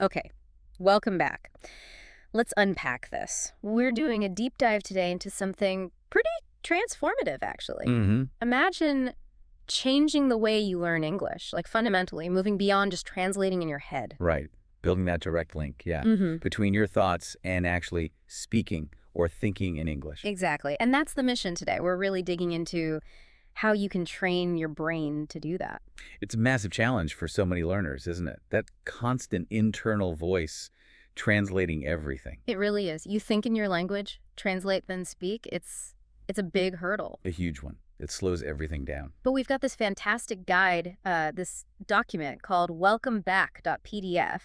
Okay, welcome back. Let's unpack this. We're doing a deep dive today into something pretty transformative, actually. Hmm. Imagine changing the way you learn English, like fundamentally, moving beyond just translating in your head. Right. Building that direct link, yeah, Mm-hmm. between your thoughts and actually speaking or thinking in English. Exactly. And that's the mission today. We're really digging into how you can train your brain to do that. It's a massive challenge for so many learners, isn't it? That constant internal voice translating everything. It really is. You think in your language, translate, then speak. It's a big hurdle. A huge one. It slows everything down. But we've got this fantastic guide, this document called welcomeback.pdf.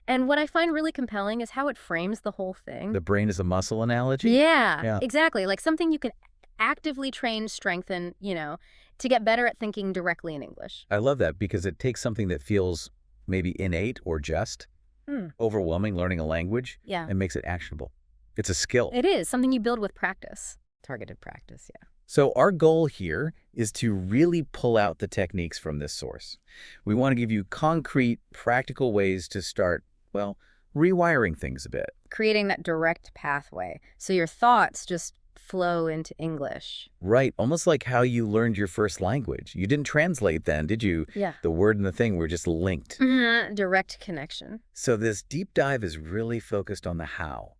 And what I find really compelling is how it frames the whole thing. The brain is a muscle analogy? Yeah, Yeah. exactly. Like something you can actively train, strengthen, to get better at thinking directly in English. I love that because it takes something that feels maybe innate or just Hmm. overwhelming, learning a language, Yeah, and makes it actionable. It's a skill. it is something you build with practice. Targeted practice, yeah. So our goal here is to really pull out the techniques from this source. We want to give you concrete, practical ways to start, well, rewiring things a bit. Creating that direct pathway so your thoughts just flow into English. Right, almost like how you learned your first language. You didn't translate then, did you? Yeah. The word and the thing were just linked. Direct connection. So this deep dive is really focused on the how.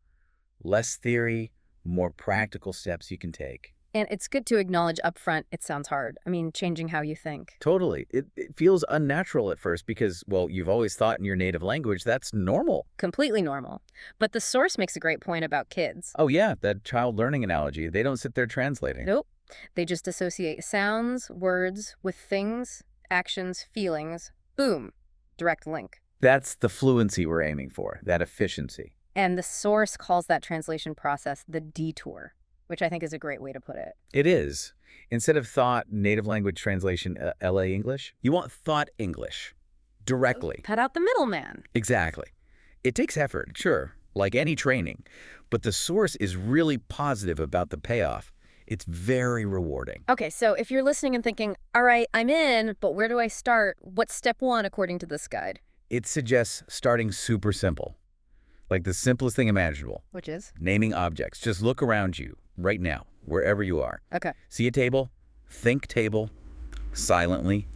Less theory, more practical steps you can take. And it's good to acknowledge upfront it sounds hard. I mean, changing how you think. Totally. It feels unnatural at first because, well, you've always thought in your native language that's normal. Completely normal. But the source makes a great point about kids. Oh, yeah, that child learning analogy. They don't sit there translating. Nope. They just associate sounds, words with things, actions, feelings. Boom. Direct link. That's the fluency we're aiming for, that efficiency. And the source calls that translation process the detour, which I think is a great way to put it. It is. Instead of thought native language translation LA English, you want thought English directly. Cut out the middleman. Exactly. It takes effort, sure, like any training, but the source is really positive about the payoff. It's very rewarding. Okay, so if you're listening and thinking, all right, I'm in, but where do I start? What's step one according to this guide? It suggests starting super simple, like the simplest thing imaginable. Which is? Naming objects. Just look around you right now, wherever you are. Okay. See a table? Think table. Silently.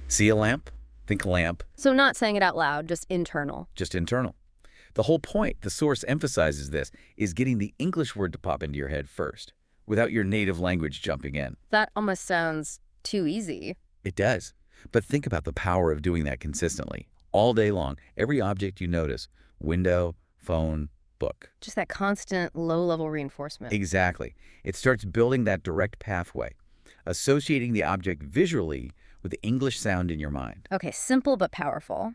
See a lamp? Think lamp. So not saying it out loud, just internal. Just internal. The whole point, the source emphasizes this, is getting the English word to pop into your head first, without your native language jumping in. That almost sounds too easy. It does. But think about the power of doing that consistently. All day long, every object you notice, window, phone, book. Just that constant low-level reinforcement. Exactly. It starts building that direct pathway, associating the object visually with the English sound in your mind. Okay, simple but powerful.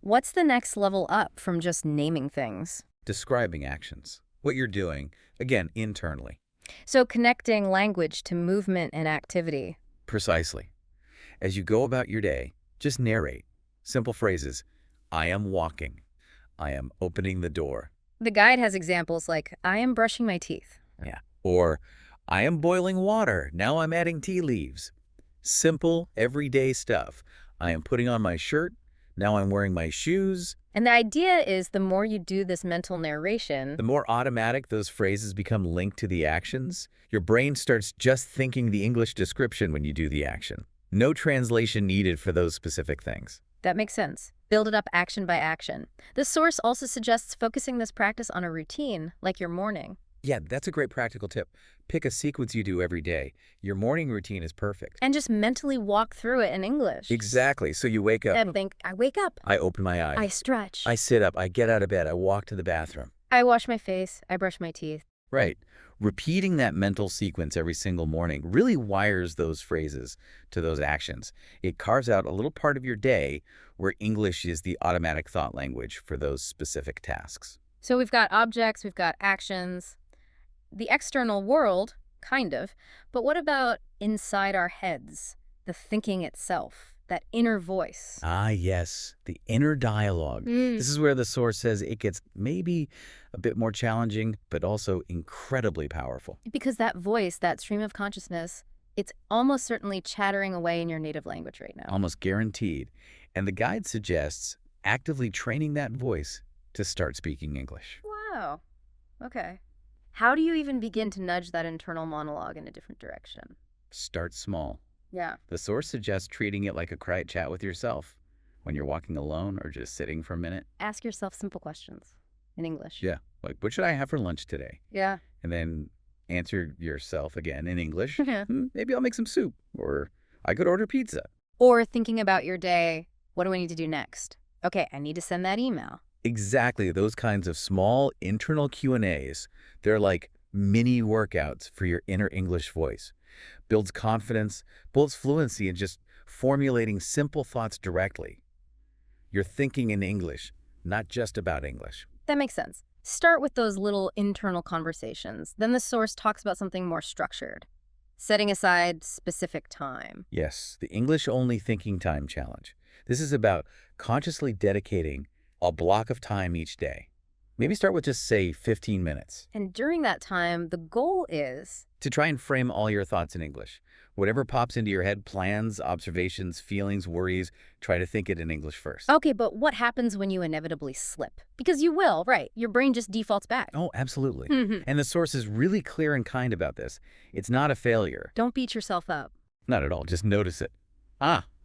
What's the next level up from just naming things? Describing actions. What you're doing, again, internally. So connecting language to movement and activity. Precisely. As you go about your day, just narrate. Simple phrases. I am walking. I am opening the door. The guide has examples like, I am brushing my teeth. Yeah. Or, I am boiling water. Now I'm adding tea leaves. Simple, everyday stuff. I am putting on my shirt. Now I'm wearing my shoes. And the idea is the more you do this mental narration, The more automatic those phrases become linked to the actions, your brain starts just thinking the English description when you do the action. No translation needed for those specific things. that makes sense. Build it up action by action. The source also suggests focusing this practice on a routine, like your morning. Yeah, that's a great practical tip. Pick a sequence you do every day. Your morning routine is perfect. And just mentally walk through it in English. Exactly. So you wake up. And think, I wake up. I open my eyes. I stretch. I sit up. I get out of bed. I walk to the bathroom. I wash my face. I brush my teeth. Right. Repeating that mental sequence every single morning really wires those phrases to those actions. It carves out a little part of your day where English is the automatic thought language for those specific tasks. So we've got objects, we've got actions, the external world, kind of. But what about inside our heads, the thinking itself, that inner voice? Ah, yes, the inner dialogue. This is where the source says it gets maybe a bit more challenging, but also incredibly powerful. Because that voice, that stream of consciousness, it's almost certainly chattering away in your native language right now. Almost guaranteed. And the guide suggests actively training that voice to start speaking English. Wow. Okay. How do you even begin to nudge that internal monologue in a different direction? Start small. Yeah. The source suggests treating it like a quiet chat with yourself when you're walking alone or just sitting for a minute. Ask yourself simple questions in English. Yeah, like, what should I have for lunch today? Yeah. And then answer yourself again in English. Yeah. Maybe I'll make some soup, or I could order pizza. Or thinking about your day, what do I need to do next? Okay, I need to send that email. Exactly, those kinds of small internal Q&As. They're like mini workouts for your inner English voice. Builds confidence, builds fluency in just formulating simple thoughts directly. You're thinking in English, not just about English. That makes sense. Start with those little internal conversations. Then the source talks about something more structured, setting aside specific time. Yes, the English-only thinking time challenge. This is about consciously dedicating a block of time each day. Maybe start with just, say, 15 minutes. And during that time, the goal is To try and frame all your thoughts in English. Whatever pops into your head, plans, observations, feelings, worries, try to think it in English first. okay, but what happens when you inevitably slip? Because you will, right? Your brain just defaults back. Oh, absolutely. Mhm. And the source is really clear and kind about this. It's not a failure. Don't beat yourself up. Not at all. Just notice it.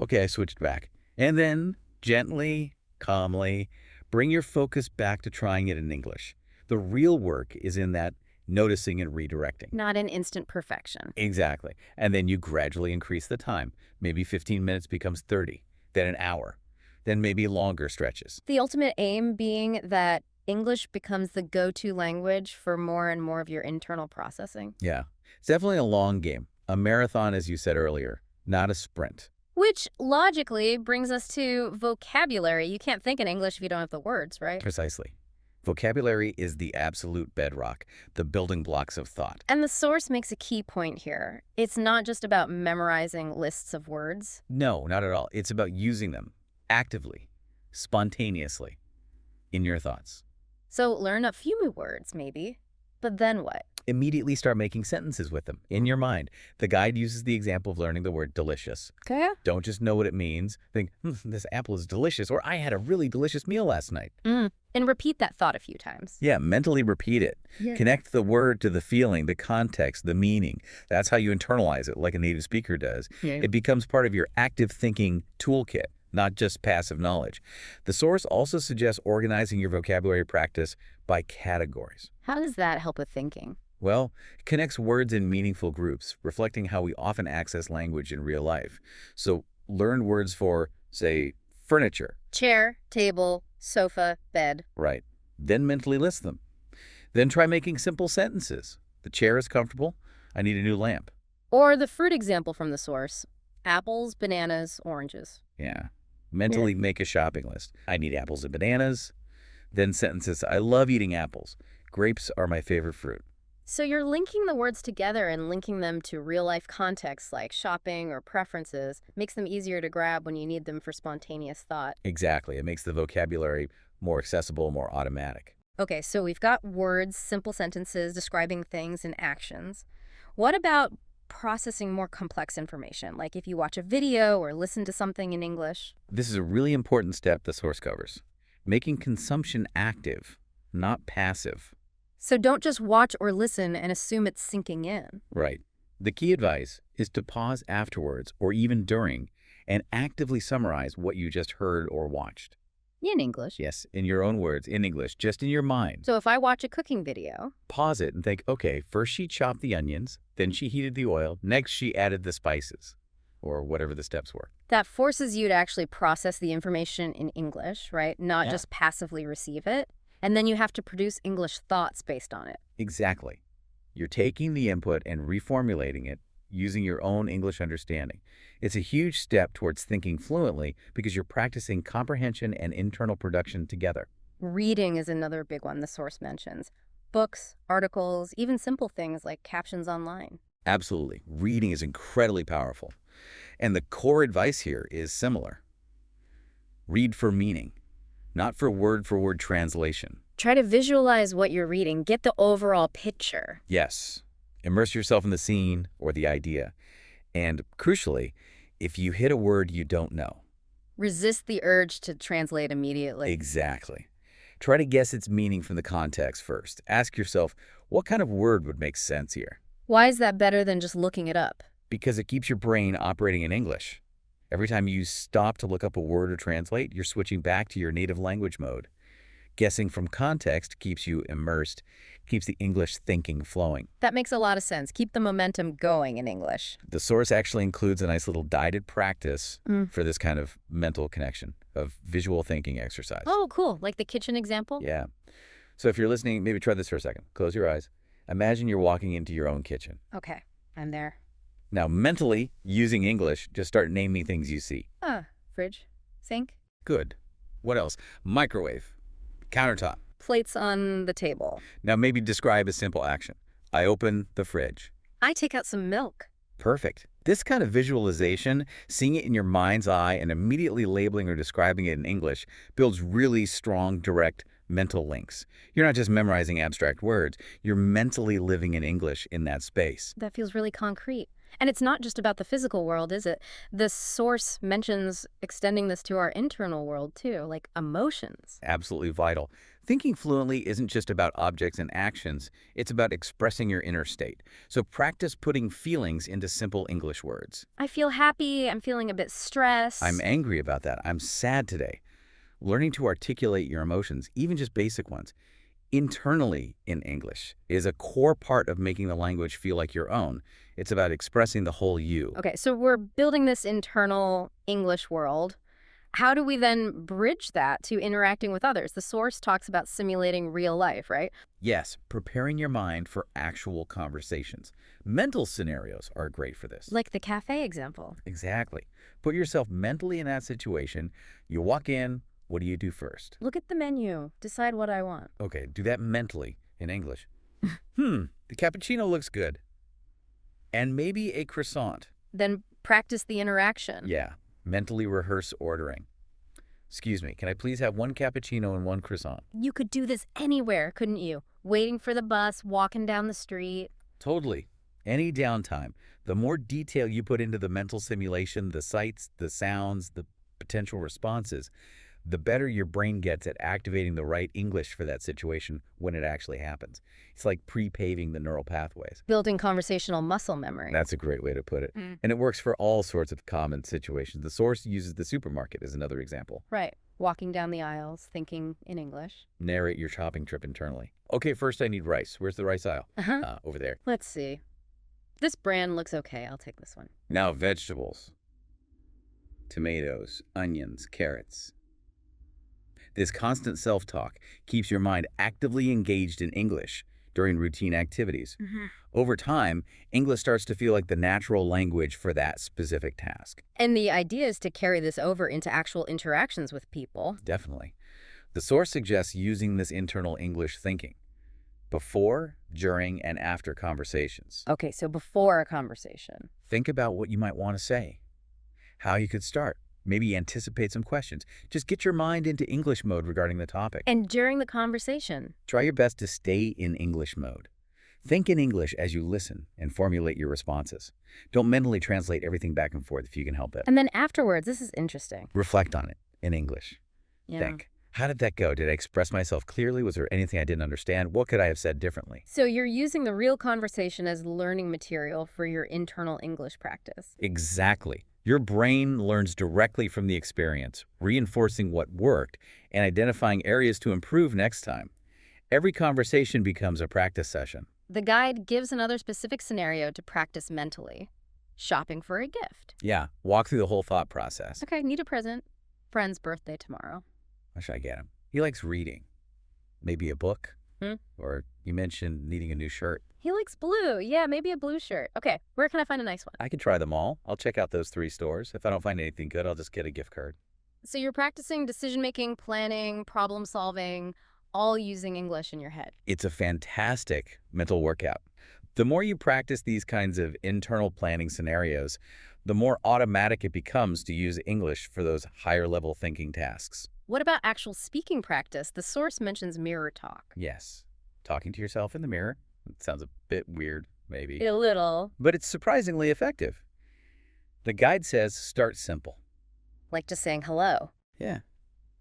Okay, I switched back. And then, gently, calmly, bring your focus back to trying it in English. The real work is in that noticing and redirecting. Not an instant perfection. Exactly. And then you gradually increase the time. Maybe 15 minutes becomes 30, then an hour, then maybe longer stretches. The ultimate aim being that English becomes the go-to language for more and more of your internal processing. Yeah, it's definitely a long game. A marathon, as you said earlier, not a sprint. Which logically brings us to vocabulary. You can't think in English if you don't have the words, right? Precisely. Vocabulary is the absolute bedrock, the building blocks of thought. And the source makes a key point here. It's not just about memorizing lists of words. No, not at all. It's about using them actively, spontaneously, in your thoughts. So learn a few new words, maybe. But then what? Immediately start making sentences with them in your mind. The guide uses the example of learning the word delicious. Okay. Don't just know what it means. Think, this apple is delicious, or I had a really delicious meal last night. And repeat that thought a few times. Yeah, mentally repeat it. Yeah. Connect the word to the feeling, the context, the meaning. That's how you internalize it, like a native speaker does. Yeah. It becomes part of your active thinking toolkit, not just passive knowledge. The source also suggests organizing your vocabulary practice by categories. How does that help with thinking? Well, it connects words in meaningful groups, reflecting how we often access language in real life. So learn words for, say, furniture. Chair, table, sofa, bed. Right. Then mentally list them. Then try making simple sentences. The chair is comfortable. I need a new lamp. Or the fruit example from the source. Apples, bananas, oranges. Yeah. Mentally make a shopping list. I need apples and bananas. Then sentences. I love eating apples. Grapes are my favorite fruit. So you're linking the words together and linking them to real-life contexts like shopping or preferences makes them easier to grab when you need them for spontaneous thought. Exactly. It makes the vocabulary more accessible, more automatic. Okay, so we've got words, simple sentences describing things and actions. What about processing more complex information, like if you watch a video or listen to something in English? This is a really important step the source covers. Making consumption active, not passive. So don't just watch or listen and assume it's sinking in. Right. The key advice is to pause afterwards or even during and actively summarize what you just heard or watched. In English. Yes, in your own words, in English, just in your mind. So if I watch a cooking video, Pause it and think, okay, first she chopped the onions, then she heated the oil, next she added the spices, or whatever the steps were. that forces you to actually process the information in English, right? Not Yeah. just passively receive it. And then you have to produce English thoughts based on it. Exactly. You're taking the input and reformulating it using your own English understanding. It's a huge step towards thinking fluently because you're practicing comprehension and internal production together. Reading is another big one the source mentions. Books, articles, even simple things like captions online. Absolutely. Reading is incredibly powerful. And the core advice here is similar. Read for meaning, not for word translation. Try to visualize what you're reading. Get the overall picture. Yes. Immerse yourself in the scene or the idea. And crucially, if you hit a word you don't know. Resist the urge to translate immediately. Exactly. Try to guess its meaning from the context first. Ask yourself, what kind of word would make sense here? Why is that better than just looking it up? Because it keeps your brain operating in English. Every time you stop to look up a word or translate, you're switching back to your native language mode. Guessing from context keeps you immersed, keeps the English thinking flowing. That makes a lot of sense. Keep the momentum going in English. The source actually includes a nice little guided practice Mm. for this kind of mental connection, of visual thinking exercise. Oh, cool. Like the kitchen example? Yeah. So if you're listening, maybe try this for a second. Close your eyes. Imagine you're walking into your own kitchen. Okay, I'm there. Now, mentally, using English, just start naming things you see. Fridge, sink, Good. What else? Microwave, countertop. plates on the table. Now, maybe describe a simple action. I open the fridge. I take out some milk. Perfect. This kind of visualization, seeing it in your mind's eye and immediately labeling or describing it in English, builds really strong, direct mental links. You're not just memorizing abstract words, you're mentally living in English in that space. That feels really concrete. And it's not just about the physical world, is it? The source mentions extending this to our internal world too, like emotions. Absolutely vital. Thinking fluently isn't just about objects and actions, it's about expressing your inner state. So practice putting feelings into simple English words. I feel happy, I'm feeling a bit stressed. I'm angry about that. I'm sad today. Learning to articulate your emotions, even just basic ones, internally in English is a core part of making the language feel like your own. It's about expressing the whole you. Okay, so we're building this internal English world. How do we then bridge that to interacting with others? The source talks about simulating real life, right? Yes, preparing your mind for actual conversations. Mental scenarios are great for this. Like the cafe example. Exactly. Put yourself mentally in that situation. You walk in. What do you do first? Look at the menu. Decide what I want. Okay, do that mentally in English. The cappuccino looks good. And maybe a croissant. Then practice the interaction. Yeah, mentally rehearse ordering. Excuse me, can I please have one cappuccino and one croissant? You could do this anywhere, couldn't you? Waiting for the bus, walking down the street. Totally. Any downtime. The more detail you put into the mental simulation, the sights, the sounds, the potential responses, the better your brain gets at activating the right English for that situation when it actually happens. It's like pre-paving the neural pathways. Building conversational muscle memory. That's a great way to put it. Mm. And it works for all sorts of common situations. The source uses the supermarket as another example. Right. Walking down the aisles, thinking in English. Narrate your shopping trip internally. Okay, first I need rice. Where's the rice aisle? Uh-huh. Over there. Let's see. This brand looks okay. I'll take this one. Now vegetables. Tomatoes, onions, carrots. This constant self-talk keeps your mind actively engaged in English during routine activities. Over time, English starts to feel like the natural language for that specific task. And the idea is to carry this over into actual interactions with people. Definitely. The source suggests using this internal English thinking before, during, and after conversations. Okay, so before a conversation. Think about what you might want to say, how you could start. Maybe anticipate some questions. Just get your mind into English mode regarding the topic. And during the conversation. Try your best to stay in English mode. Think in English as you listen and formulate your responses. Don't mentally translate everything back and forth if you can help it. And then afterwards, this is interesting. Reflect on it in English. Yeah. Think, how did that go? Did I express myself clearly? Was there anything I didn't understand? What could I have said differently? So you're using the real conversation as learning material for your internal English practice. Exactly. Your brain learns directly from the experience, reinforcing what worked and identifying areas to improve next time. Every conversation becomes a practice session. The guide gives another specific scenario to practice mentally. Shopping for a gift. Yeah, walk through the whole thought process. Okay, need a present. Friend's birthday tomorrow. What should I get him? He likes reading. Maybe a book? Hmm? Or you mentioned needing a new shirt. He likes blue. Yeah, maybe a blue shirt. Okay, where can I find a nice one? I could try them all. I'll check out those 3 stores. If I don't find anything good, I'll just get a gift card. So you're practicing decision-making, planning, problem-solving, all using English in your head. It's a fantastic mental workout. The more you practice these kinds of internal planning scenarios, the more automatic it becomes to use English for those higher-level thinking tasks. What about actual speaking practice? The source mentions mirror talk. Yes, talking to yourself in the mirror. It sounds a bit weird, maybe. A little. But it's surprisingly effective. The guide says start simple. Like just saying hello. Yeah.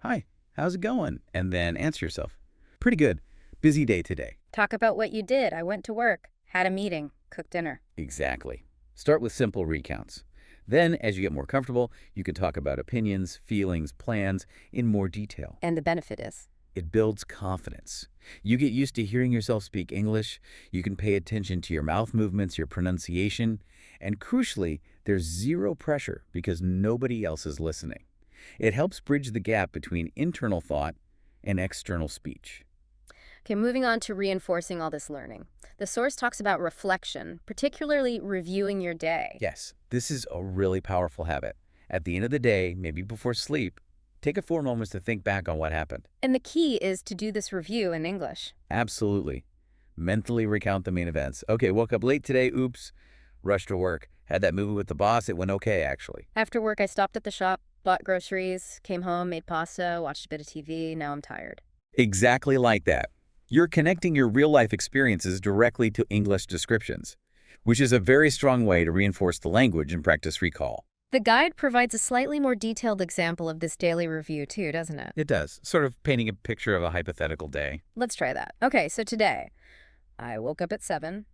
Hi. how's it going? And then answer yourself. Pretty good. Busy day today. Talk about what you did. I went to work, had a meeting, cooked dinner. Exactly. Start with simple recounts. Then, as you get more comfortable, you can talk about opinions, feelings, plans in more detail. And the benefit is? It builds confidence. You get used to hearing yourself speak English, you can pay attention to your mouth movements, your pronunciation, and crucially, there's zero pressure because nobody else is listening. It helps bridge the gap between internal thought and external speech. Okay, moving on to reinforcing all this learning. The source talks about reflection, particularly reviewing your day. Yes, this is a really powerful habit. At the end of the day, maybe before sleep, take a few moments to think back on what happened. And the key is to do this review in English. Absolutely. Mentally recount the main events. Okay, woke up late today, oops. Rushed to work. Had that movie with the boss, it went okay, actually. After work, I stopped at the shop, bought groceries, came home, made pasta, watched a bit of TV, now I'm tired. Exactly like that. You're connecting your real-life experiences directly to English descriptions, which is a very strong way to reinforce the language and practice recall. The guide provides a slightly more detailed example of this daily review too, doesn't it? It does, sort of painting a picture of a hypothetical day. Let's try that. Okay, so today, I woke up at 7,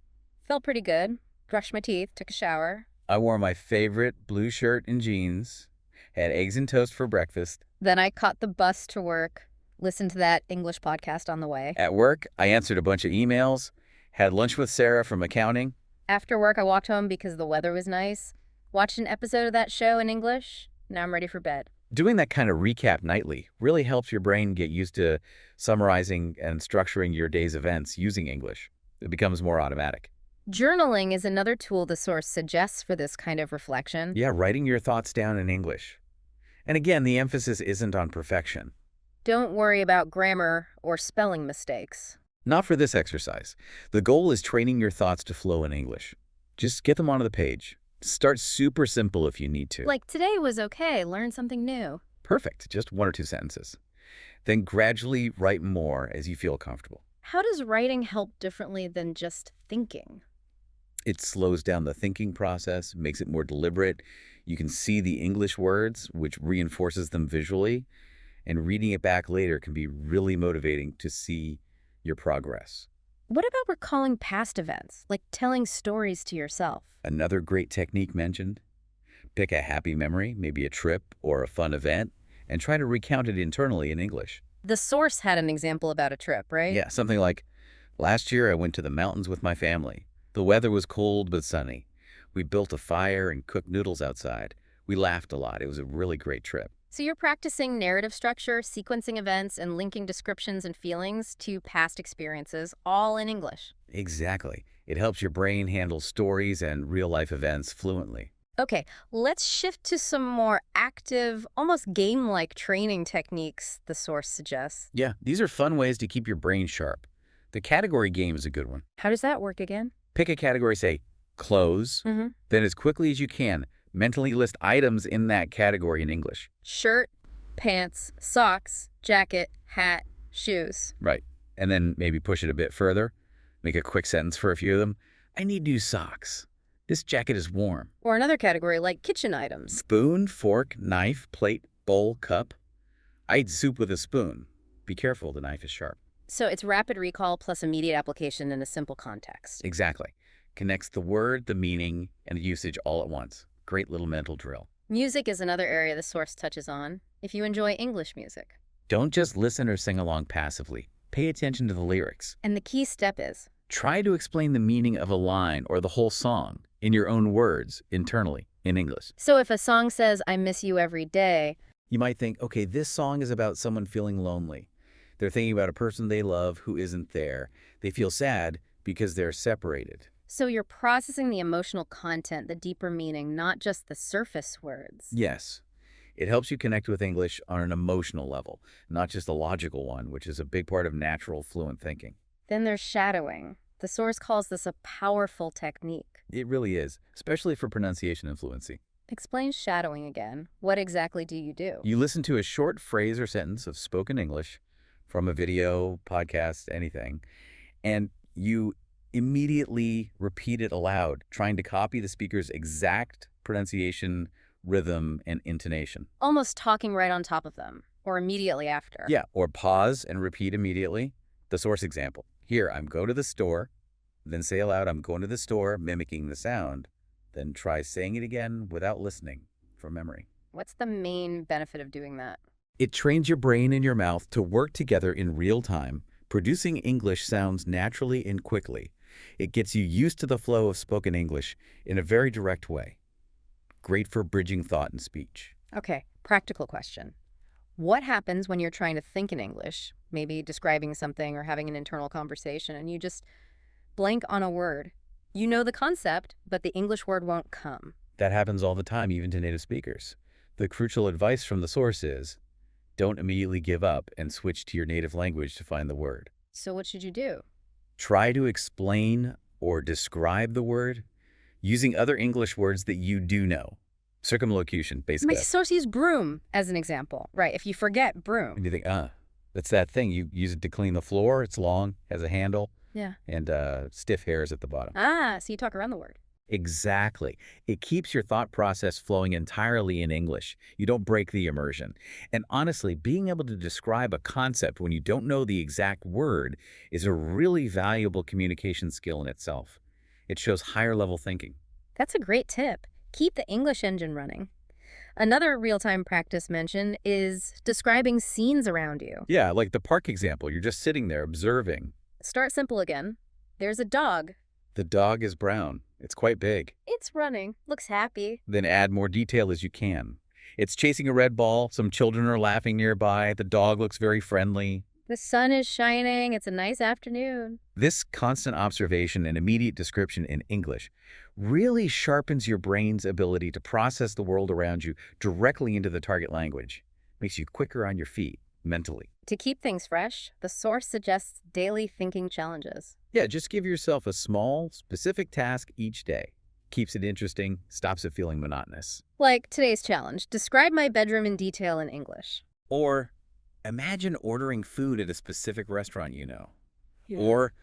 felt pretty good, brushed my teeth, took a shower. I wore my favorite blue shirt and jeans, had eggs and toast for breakfast. Then I caught the bus to work, listened to that English podcast on the way. At work, I answered a bunch of emails, had lunch with Sarah from accounting. After work, I walked home because the weather was nice, watched an episode of that show in English. Now I'm ready for bed. Doing that kind of recap nightly really helps your brain get used to summarizing and structuring your day's events using English. It becomes more automatic. Journaling is another tool the source suggests for this kind of reflection. Yeah, writing your thoughts down in English. And again, the emphasis isn't on perfection. Don't worry about grammar or spelling mistakes. Not for this exercise. The goal is training your thoughts to flow in English. Just get them onto the page. Start super simple if you need to. Like, today was okay, learn something new. Perfect, just 1 or 2 sentences. Then gradually write more as you feel comfortable. How does writing help differently than just thinking? It slows down the thinking process, makes it more deliberate. You can see the English words, which reinforces them visually. And reading it back later can be really motivating to see your progress. What about recalling past events, like telling stories to yourself? Another great technique mentioned, pick a happy memory, maybe a trip or a fun event, and try to recount it internally in English. The source had an example about a trip, right? Yeah, something like, last year I went to the mountains with my family. The weather was cold but sunny. We built a fire and cooked noodles outside. We laughed a lot. It was a really great trip. So you're practicing narrative structure, sequencing events, and linking descriptions and feelings to past experiences, all in English. Exactly. It helps your brain handle stories and real-life events fluently. Okay, let's shift to some more active, almost game-like training techniques the source suggests. Yeah, these are fun ways to keep your brain sharp. The category game is a good one. How does that work again? Pick a category, say, clothes, then as quickly as you can, mentally list items in that category in English. Shirt, pants, socks, jacket, hat, shoes. Right. And then maybe push it a bit further. Make a quick sentence for a few of them. I need new socks. This jacket is warm. Or another category like kitchen items. Spoon, fork, knife, plate, bowl, cup. I eat soup with a spoon. Be careful, the knife is sharp. So it's rapid recall plus immediate application in a simple context. Exactly. Connects the word, the meaning, and the usage all at once. Great little mental drill. Music is another area the source touches on, if you enjoy English music. Don't just listen or sing along passively. Pay attention to the lyrics. And the key step is? Try to explain the meaning of a line or the whole song in your own words internally in English. So if a song says, I miss you every day, you might think, okay, this song is about someone feeling lonely. They're thinking about a person they love who isn't there. They feel sad because they're separated. So you're processing the emotional content, the deeper meaning, not just the surface words. Yes. It helps you connect with English on an emotional level, not just a logical one, which is a big part of natural, fluent thinking. Then there's shadowing. The source calls this a powerful technique. It really is, especially for pronunciation and fluency. Explain shadowing again. What exactly do you do? You listen to a short phrase or sentence of spoken English from a video, podcast, anything, and you immediately repeat it aloud, trying to copy the speaker's exact pronunciation, rhythm, and intonation. Almost talking right on top of them. Or immediately after. Yeah, or pause and repeat immediately. The source example. Here, I'm going to the store. Then say aloud, I'm going to the store, mimicking the sound. Then try saying it again without listening from memory. What's the main benefit of doing that? It trains your brain and your mouth to work together in real time, producing English sounds naturally and quickly. It gets you used to the flow of spoken English in a very direct way. Great for bridging thought and speech. Okay, practical question. What happens when you're trying to think in English, maybe describing something or having an internal conversation, and you just blank on a word? You know the concept, but the English word won't come. That happens all the time, even to native speakers. The crucial advice from the source is, don't immediately give up and switch to your native language to find the word. So what should you do? Try to explain or describe the word using other English words that you do know. Circumlocution, My basically. source used broom as an example. Right, if you forget broom. And you think, that's that thing. You use it to clean the floor. It's long, has a handle, Yeah. and stiff hairs at the bottom. Ah, so you talk around the word. Exactly. It keeps your thought process flowing entirely in English. You don't break the immersion. And honestly, being able to describe a concept when you don't know the exact word is a really valuable communication skill in itself. It shows higher level thinking. That's a great tip. Keep the English engine running. Another real-time practice mention is describing scenes around you. Yeah, like the park example. You're just sitting there observing. Start simple again. There's a dog. The dog is brown. It's quite big. It's running. Looks happy. Then add more detail as you can. It's chasing a red ball. Some children are laughing nearby. The dog looks very friendly. The sun is shining. It's a nice afternoon. This constant observation and immediate description in English really sharpens your brain's ability to process the world around you directly into the target language. Makes you quicker on your feet, mentally. To keep things fresh, the source suggests daily thinking challenges. Yeah, just give yourself a small, specific task each day. Keeps it interesting, stops it feeling monotonous. Like today's challenge, describe my bedroom in detail in English. Or imagine ordering food at a specific restaurant you know. Yeah. Or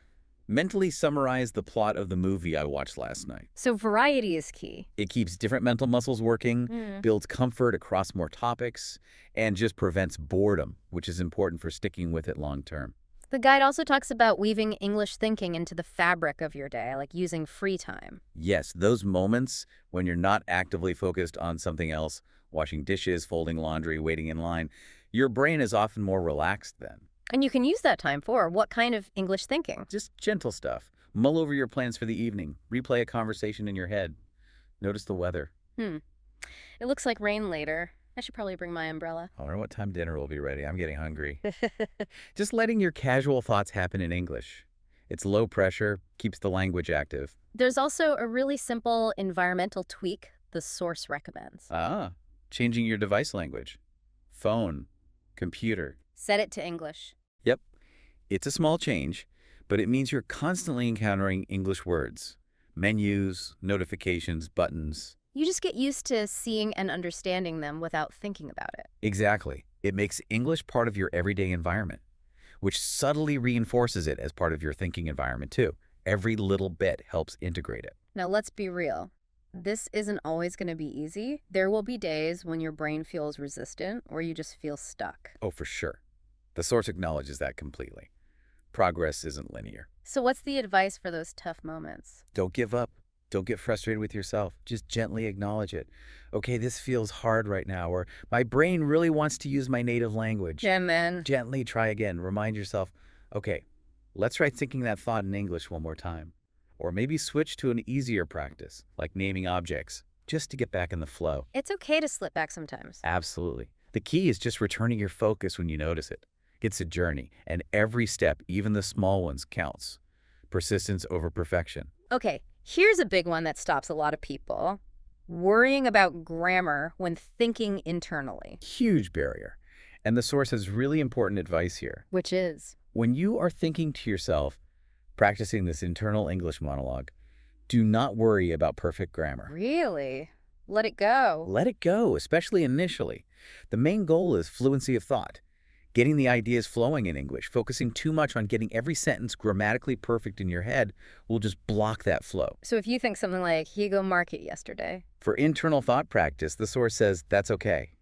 mentally summarize the plot of the movie I watched last night. So variety is key. It keeps different mental muscles working, builds comfort across more topics, and just prevents boredom, which is important for sticking with it long term. The guide also talks about weaving English thinking into the fabric of your day, like using free time. Yes, those moments when you're not actively focused on something else, washing dishes, folding laundry, waiting in line, your brain is often more relaxed then. And you can use that time for what kind of English thinking? Just gentle stuff. Mull over your plans for the evening. Replay a conversation in your head. Notice the weather. It looks like rain later. I should probably bring my umbrella. I wonder what time dinner will be ready. I'm getting hungry. Just letting your casual thoughts happen in English. It's low pressure, keeps the language active. There's also a really simple environmental tweak the source recommends. Changing your device language. Phone, computer. Set it to English. Yep. It's a small change, but it means you're constantly encountering English words. Menus, notifications, buttons. You just get used to seeing and understanding them without thinking about it. Exactly. It makes English part of your everyday environment, which subtly reinforces it as part of your thinking environment too. Every little bit helps integrate it. Now let's be real. This isn't always going to be easy. There will be days when your brain feels resistant or you just feel stuck. Oh, for sure. The source acknowledges that completely. Progress isn't linear. So what's the advice for those tough moments? Don't give up. Don't get frustrated with yourself. Just gently acknowledge it. Okay, this feels hard right now, or my brain really wants to use my native language. And then Gently try again. Remind yourself, okay, let's try thinking that thought in English one more time. Or maybe switch to an easier practice, like naming objects, just to get back in the flow. it's okay to slip back sometimes. Absolutely. The key is just returning your focus when you notice it. It's a journey, and every step, even the small ones, counts. Persistence over perfection. Okay, here's a big one that stops a lot of people. Worrying about grammar when thinking internally. Huge barrier. And the source has really important advice here. Which is? When you are thinking to yourself, practicing this internal English monologue, do not worry about perfect grammar. Really? Let it go. Let it go, especially initially. The main goal is fluency of thought. Getting the ideas flowing in English, focusing too much on getting every sentence grammatically perfect in your head will just block that flow. So if you think something like, he go market yesterday. For internal thought practice, the source says that's okay.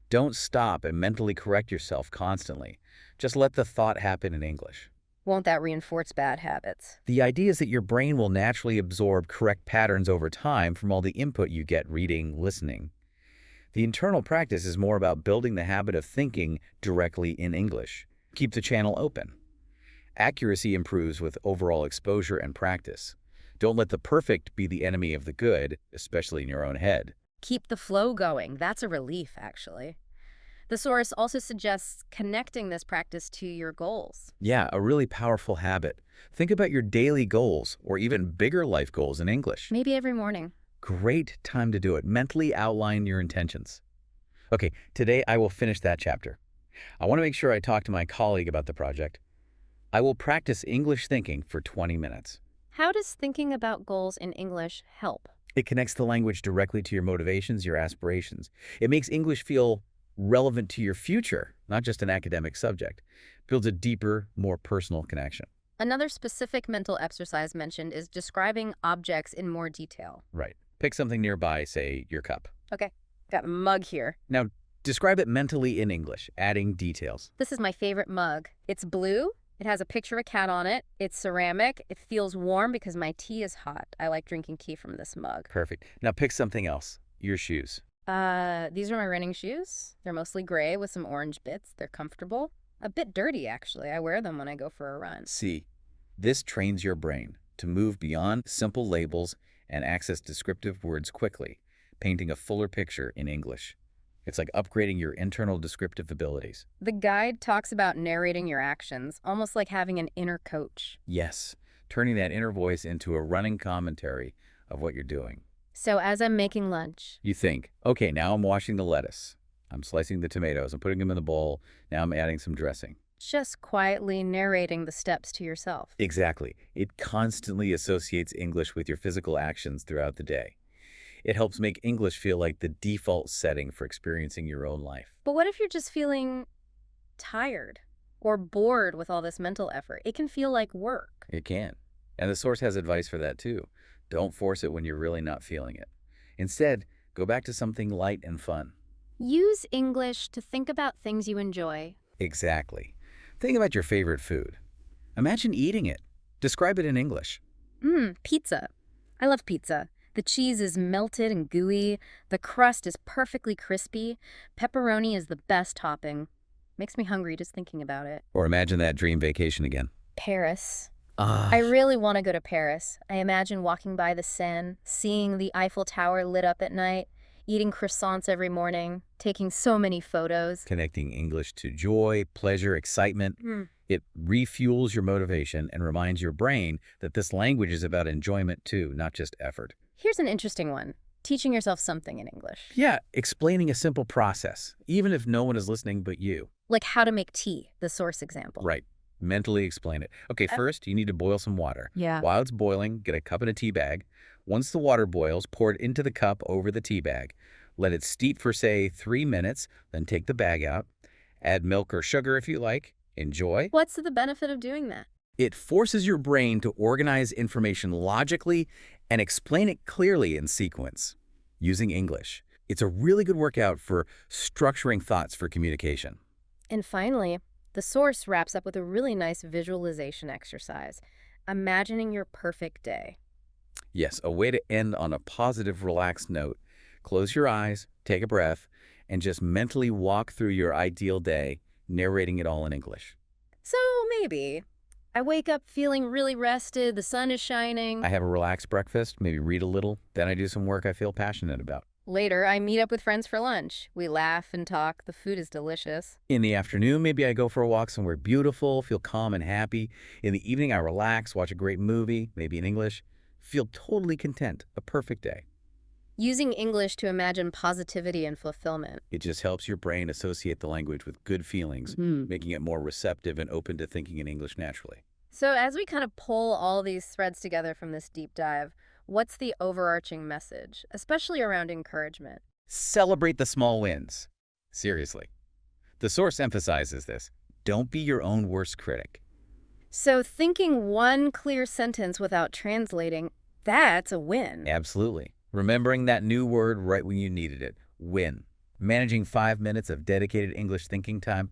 Don't stop and mentally correct yourself constantly. Just let the thought happen in English. Won't that reinforce bad habits? The idea is that your brain will naturally absorb correct patterns over time from all the input you get reading, listening. The internal practice is more about building the habit of thinking directly in English. Keep the channel open. Accuracy improves with overall exposure and practice. Don't let the perfect be the enemy of the good, especially in your own head. Keep the flow going. That's a relief, actually. The source also suggests connecting this practice to your goals. Yeah, a really powerful habit. Think about your daily goals or even bigger life goals in English. Maybe every morning. Great time to do it. Mentally outline your intentions. Okay, today I will finish that chapter. I want to make sure I talk to my colleague about the project. I will practice English thinking for 20 minutes. How does thinking about goals in English help? It connects the language directly to your motivations, your aspirations. It makes English feel relevant to your future, not just an academic subject. Builds a deeper, more personal connection. Another specific mental exercise mentioned is describing objects in more detail. Right. Pick something nearby, say your cup. Okay, got a mug here. Now, describe it mentally in English, adding details. This is my favorite mug. It's blue. It has a picture of a cat on it. It's ceramic. It feels warm because my tea is hot. I like drinking tea from this mug. Perfect. Now pick something else. Your shoes. These are my running shoes. They're mostly gray with some orange bits. They're comfortable. A bit dirty, actually. I wear them when I go for a run. See, this trains your brain to move beyond simple labels and access descriptive words quickly, painting a fuller picture in English. It's like upgrading your internal descriptive abilities. The guide talks about narrating your actions, almost like having an inner coach. Yes, turning that inner voice into a running commentary of what you're doing. So as I'm making lunch, You think, okay, now I'm washing the lettuce. I'm slicing the tomatoes. I'm putting them in the bowl. Now I'm adding some dressing. just quietly narrating the steps to yourself. Exactly. It constantly associates English with your physical actions throughout the day. It helps make English feel like the default setting for experiencing your own life. But what if you're just feeling tired or bored with all this mental effort? It can feel like work. It can. And the source has advice for that too. Don't force it when you're really not feeling it. Instead, go back to something light and fun. Use English to think about things you enjoy. Exactly. Think about your favorite food. Imagine eating it. Describe it in English. Pizza. I love pizza. The cheese is melted and gooey. The crust is perfectly crispy. Pepperoni is the best topping. Makes me hungry just thinking about it. Or imagine that dream vacation again. Paris. Ah, I really want to go to Paris. I imagine walking by the Seine, seeing the Eiffel Tower lit up at night, eating croissants every morning, taking so many photos. connecting English to joy, pleasure, excitement. It refuels your motivation and reminds your brain that this language is about enjoyment too, not just effort. Here's an interesting one. Teaching yourself something in English. Yeah, explaining a simple process, even if no one is listening but you. Like how to make tea, the source example. Right. Mentally explain it. Okay, first, you need to boil some water. Yeah. While it's boiling, get a cup and a tea bag. Once the water boils, pour it into the cup over the tea bag. Let it steep for, say, 3 minutes, then take the bag out. Add milk or sugar if you like. Enjoy. What's the benefit of doing that? It forces your brain to organize information logically and explain it clearly in sequence, using English. It's a really good workout for structuring thoughts for communication. And finally, the source wraps up with a really nice visualization exercise, imagining your perfect day. Yes, a way to end on a positive, relaxed note. Close your eyes, take a breath, and just mentally walk through your ideal day, narrating it all in English. So maybe I wake up feeling really rested, the sun is shining. I have a relaxed breakfast, maybe read a little, then I do some work I feel passionate about. Later, I meet up with friends for lunch. We laugh and talk. The food is delicious. In the afternoon, maybe I go for a walk somewhere beautiful, feel calm and happy. In the evening, I relax, watch a great movie, maybe in English, feel totally content, a perfect day. Using English to imagine positivity and fulfillment. It just helps your brain associate the language with good feelings, making it more receptive and open to thinking in English naturally. So as we kind of pull all these threads together from this deep dive, what's the overarching message, especially around encouragement? Celebrate the small wins. Seriously. The source emphasizes this. Don't be your own worst critic. So thinking one clear sentence without translating, that's a win. Absolutely. Remembering that new word right when you needed it. Win. Managing 5 minutes of dedicated English thinking time,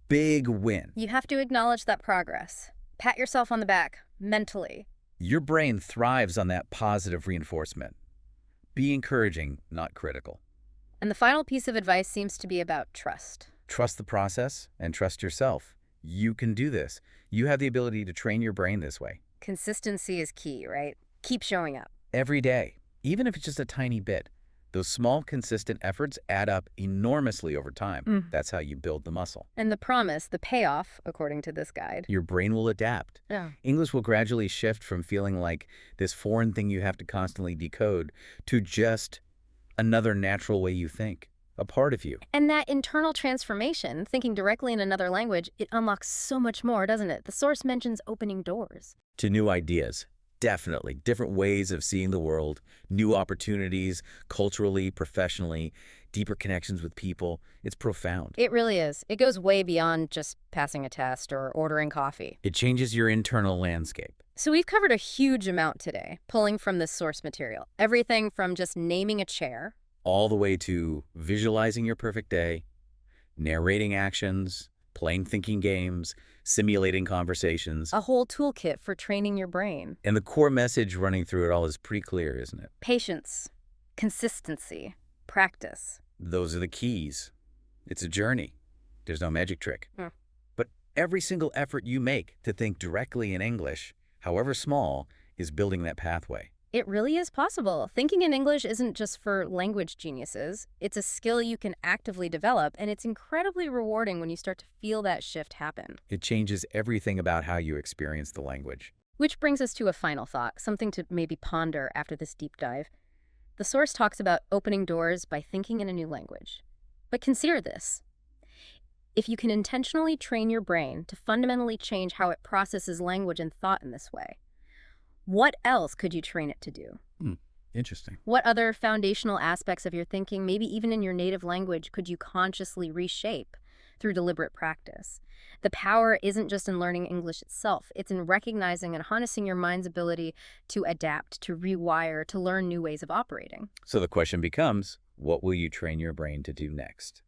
big win. You have to acknowledge that progress. Pat yourself on the back, mentally. Your brain thrives on that positive reinforcement. Be encouraging, not critical. And the final piece of advice seems to be about trust. Trust the process and trust yourself. You can do this. You have the ability to train your brain this way. Consistency is key, right? Keep showing up. Every day, even if it's just a tiny bit. Those small, consistent efforts add up enormously over time. That's how you build the muscle. And the promise, the payoff, according to this guide. Your brain will adapt. Yeah. English will gradually shift from feeling like this foreign thing you have to constantly decode to just another natural way you think, a part of you. And that internal transformation, thinking directly in another language, it unlocks so much more, doesn't it? The source mentions opening doors. To new ideas. Definitely. Different ways of seeing the world, new opportunities, culturally, professionally, deeper connections with people. It's profound. It really is. It goes way beyond just passing a test or ordering coffee. It changes your internal landscape. So we've covered a huge amount today, pulling from this source material. Everything from just naming a chair, All the way to visualizing your perfect day, narrating actions, playing thinking games, simulating conversations. a whole toolkit for training your brain. And the core message running through it all is pretty clear, isn't it? Patience, consistency, practice. Those are the keys. It's a journey. There's no magic trick. Hmm. But every single effort you make to think directly in English, however small, is building that pathway. It really is possible. Thinking in English isn't just for language geniuses. It's a skill you can actively develop, and it's incredibly rewarding when you start to feel that shift happen. It changes everything about how you experience the language. Which brings us to a final thought, something to maybe ponder after this deep dive. The source talks about opening doors by thinking in a new language. But consider this. If you can intentionally train your brain to fundamentally change how it processes language and thought in this way, what else could you train it to do? Interesting. What other foundational aspects of your thinking, maybe even in your native language, could you consciously reshape through deliberate practice? The power isn't just in learning English itself. It's in recognizing and harnessing your mind's ability to adapt, to rewire, to learn new ways of operating. So the question becomes, what will you train your brain to do next?